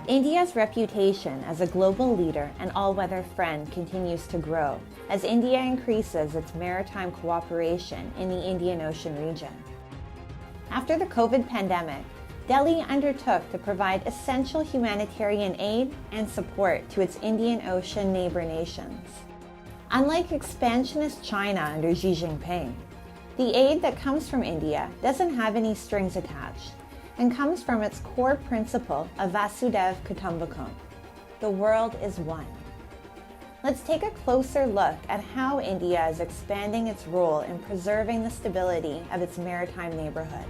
India's reputation as a global leader and all-weather friend continues to grow as India increases its maritime cooperation in the Indian Ocean region. After the COVID pandemic, Delhi undertook to provide essential humanitarian aid and support to its Indian Ocean neighbor nations. Unlike expansionist China under Xi Jinping, the aid that comes from India doesn't have any strings attached and comes from its core principle of Vasudhaiva Kutumbakam. The world is one. Let's take a closer look at how India is expanding its role in preserving the stability of its maritime neighborhood.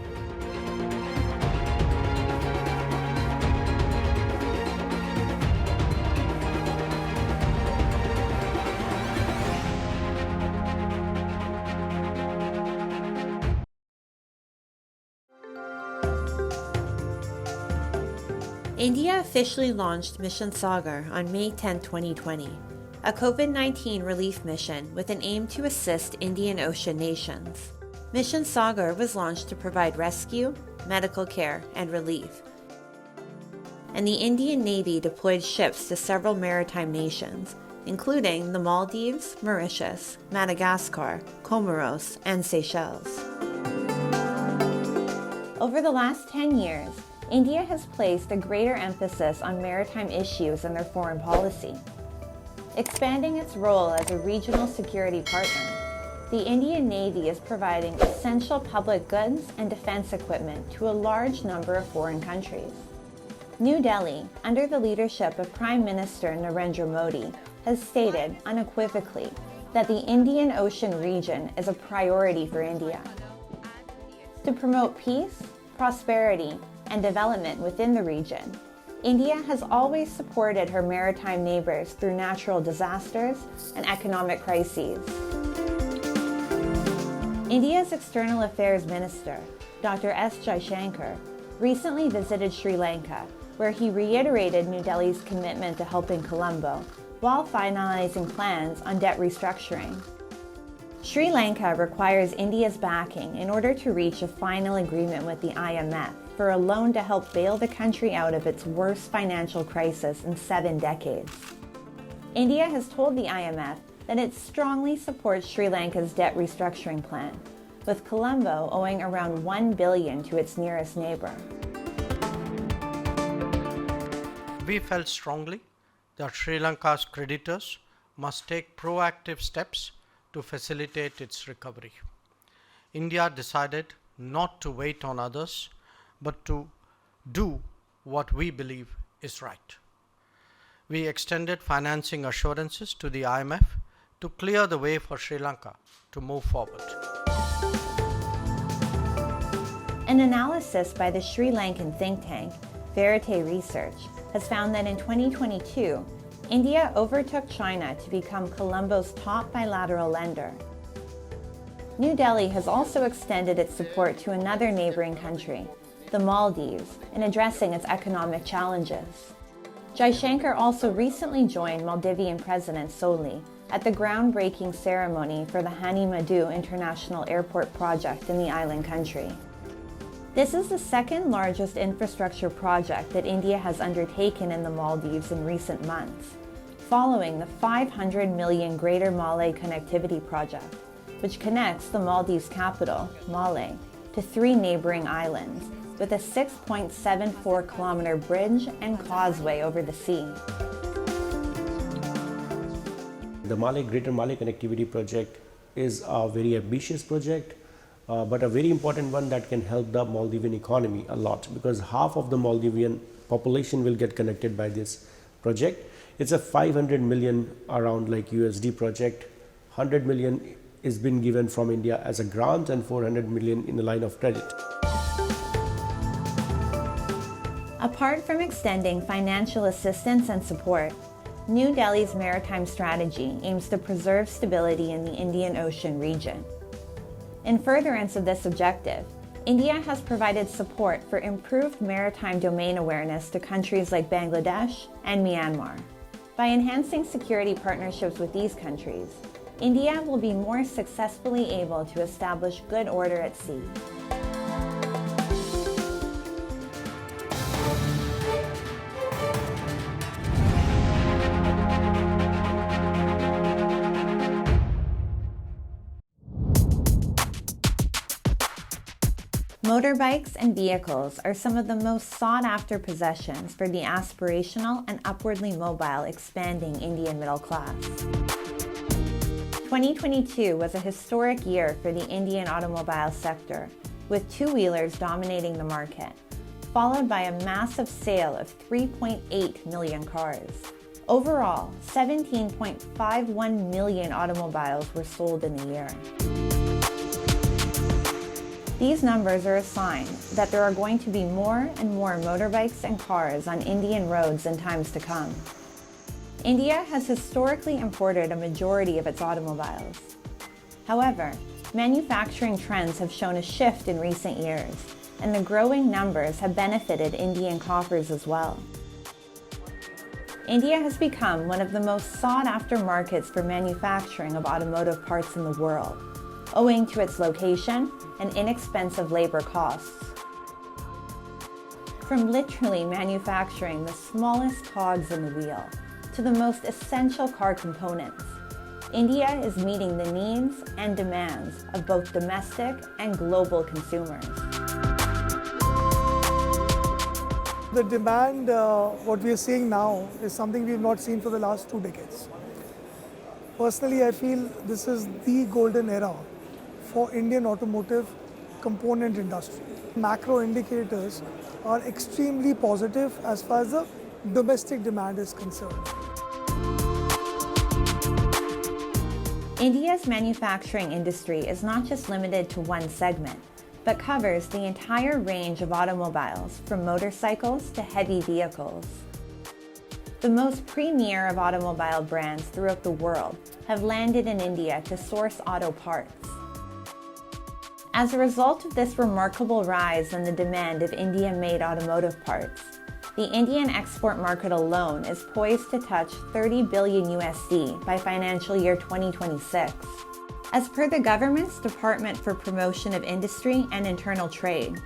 India officially launched Mission Sagar on May 10, 2020, a COVID-19 relief mission with an aim to assist Indian Ocean nations. Mission Sagar was launched to provide rescue, medical care, and relief. And the Indian Navy deployed ships to several maritime nations, including the Maldives, Mauritius, Madagascar, Comoros, and Seychelles. Over the last 10 years, India has placed a greater emphasis on maritime issues in their foreign policy. Expanding its role as a regional security partner, the Indian Navy is providing essential public goods and defense equipment to a large number of foreign countries. New Delhi, under the leadership of Prime Minister Narendra Modi, has stated unequivocally that the Indian Ocean region is a priority for India. To promote peace, prosperity, and development within the region, India has always supported her maritime neighbors through natural disasters and economic crises. India's External Affairs Minister, Dr. S. Jaishankar, recently visited Sri Lanka, where he reiterated New Delhi's commitment to helping Colombo while finalizing plans on debt restructuring. Sri Lanka requires India's backing in order to reach a final agreement with the IMF for a loan to help bail the country out of its worst financial crisis in 7 decades. India has told the IMF that it strongly supports Sri Lanka's debt restructuring plan, with Colombo owing around $1 billion to its nearest neighbor. We felt strongly that Sri Lanka's creditors must take proactive steps to facilitate its recovery. India decided not to wait on others, but to do what we believe is right. We extended financing assurances to the IMF to clear the way for Sri Lanka to move forward. An analysis by the Sri Lankan think tank, Verite Research, has found that in 2022, India overtook China to become Colombo's top bilateral lender. New Delhi has also extended its support to another neighboring country, the Maldives, in addressing its economic challenges. Jaishankar also recently joined Maldivian President Soli at the groundbreaking ceremony for the Hani Madhu International Airport project in the island country. This is the second largest infrastructure project that India has undertaken in the Maldives in recent months, following the 500 million Greater Malay Connectivity Project, which connects the Maldives capital, Malé, to 3 neighboring islands, with a 6.74-kilometer bridge and causeway over the sea. The Greater Malay Connectivity Project is a very ambitious project, but a very important one that can help the Maldivian economy a lot, because half of the Maldivian population will get connected by this project. It's a 500 million around USD project. 100 million is been given from India as a grant and 400 million in the line of credit. Apart from extending financial assistance and support, New Delhi's maritime strategy aims to preserve stability in the Indian Ocean region. In furtherance of this objective, India has provided support for improved maritime domain awareness to countries like Bangladesh and Myanmar. By enhancing security partnerships with these countries, India will be more successfully able to establish good order at sea. Motorbikes and vehicles are some of the most sought-after possessions for the aspirational and upwardly mobile expanding Indian middle class. 2022 was a historic year for the Indian automobile sector, with two-wheelers dominating the market, followed by a massive sale of 3.8 million cars. Overall, 17.51 million automobiles were sold in the year. These numbers are a sign that there are going to be more and more motorbikes and cars on Indian roads in times to come. India has historically imported a majority of its automobiles. However, manufacturing trends have shown a shift in recent years, and the growing numbers have benefited Indian coffers as well. India has become one of the most sought-after markets for manufacturing of automotive parts in the world, owing to its location and inexpensive labor costs. From literally manufacturing the smallest cogs in the wheel to the most essential car components, India is meeting the needs and demands of both domestic and global consumers. The demand, what we are seeing now, is something we have not seen for the last 2 decades. Personally, I feel this is the golden era for Indian automotive component industry. Macro indicators are extremely positive as far as the domestic demand is concerned. India's manufacturing industry is not just limited to one segment, but covers the entire range of automobiles, from motorcycles to heavy vehicles. The most premier of automobile brands throughout the world have landed in India to source auto parts. As a result of this remarkable rise in the demand of Indian-made automotive parts, the Indian export market alone is poised to touch $30 billion USD by financial year 2026. As per the government's Department for Promotion of Industry and Internal Trade,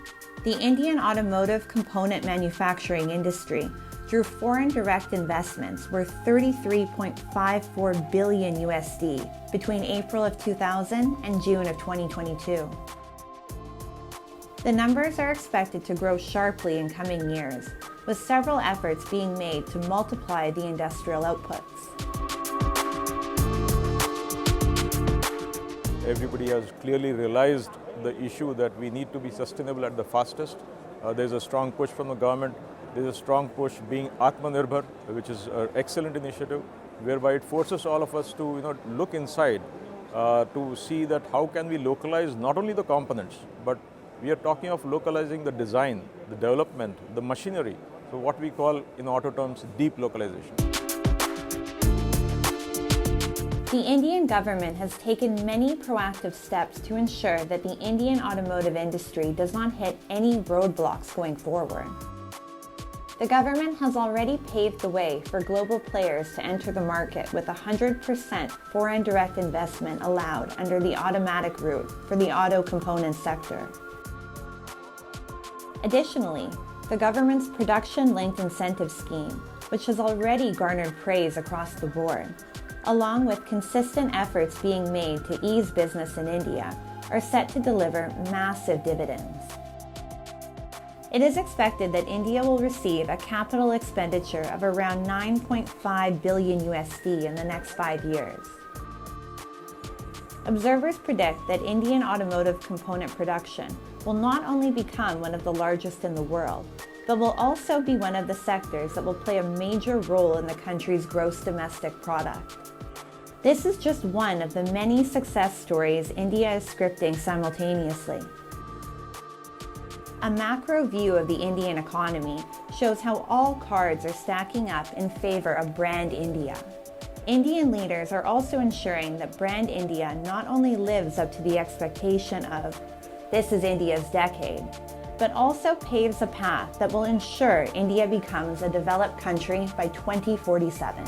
the Indian automotive component manufacturing industry drew foreign direct investments worth $33.54 billion USD between April of 2000 and June of 2022. The numbers are expected to grow sharply in coming years, with several efforts being made to multiply the industrial outputs. Everybody has clearly realized the issue that we need to be sustainable at the fastest. There's a strong push from the government. There's a strong push being Atmanirbhar, which is an excellent initiative, whereby it forces all of us to look inside to see that how can we localize not only the components, but we are talking of localizing the design, the development, the machinery. So what we call in auto terms deep localization. The Indian government has taken many proactive steps to ensure that the Indian automotive industry does not hit any roadblocks going forward. The government has already paved the way for global players to enter the market with 100% foreign direct investment allowed under the automatic route for the auto component sector. Additionally, the government's production-linked incentive scheme, which has already garnered praise across the board, along with consistent efforts being made to ease business in India, are set to deliver massive dividends. It is expected that India will receive a capital expenditure of around 9.5 billion USD in the next 5 years. Observers predict that Indian automotive component production will not only become one of the largest in the world, but will also be one of the sectors that will play a major role in the country's gross domestic product. This is just one of the many success stories India is scripting simultaneously. A macro view of the Indian economy shows how all cards are stacking up in favor of Brand India. Indian leaders are also ensuring that Brand India not only lives up to the expectation of "this is India's decade," but also paves a path that will ensure India becomes a developed country by 2047.